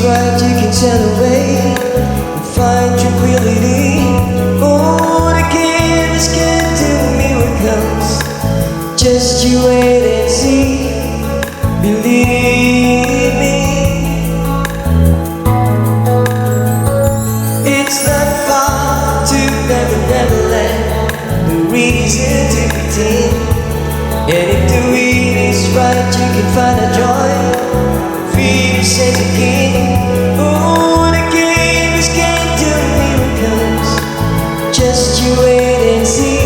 right, you can sail away and find tranquility. Oh, the canvas can do miracles. Just you wait and see. Believe me, it's not far to Neverland. No reason to pretend. And if the wind is right, you can find a joy. Feel your sense again. Oh, the games can do miracles. Just you wait and see.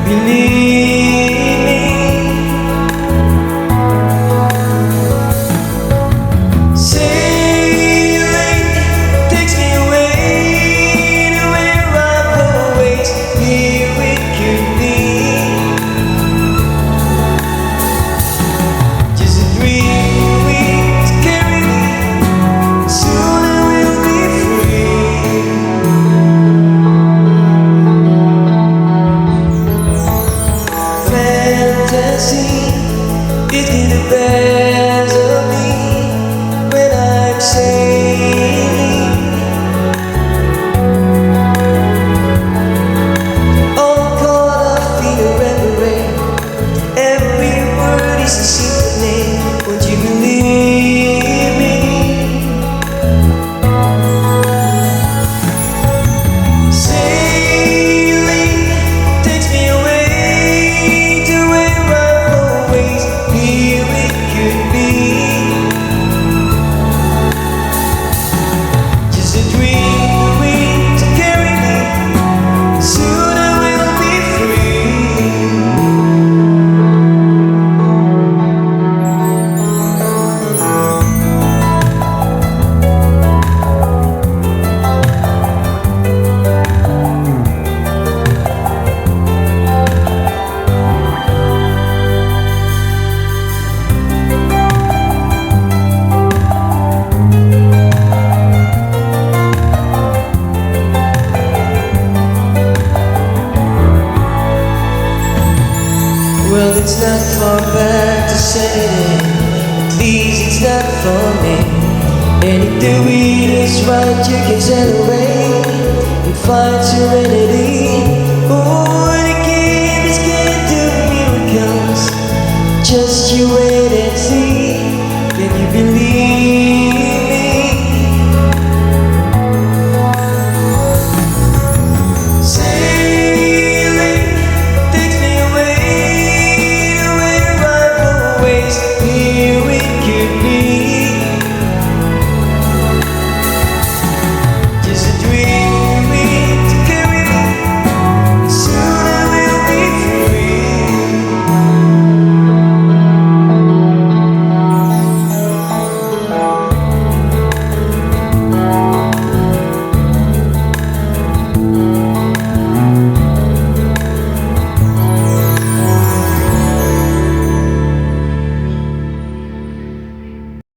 Believe me. Sailing takes me away to where I've always here it could be. Just a dream to carry me. Soon I will be free. Fantasy is in the best of me when I'm sailing. All caught up in a reverie. Every word is a symphony. Won't you believe me? Sailing takes me away to where I've always here it could be. Just a dream to carry me. Soon I will be free. Well, it's not far back to Saturday. At least it's not for me. And if the wind is right, you can sail away and find serenity.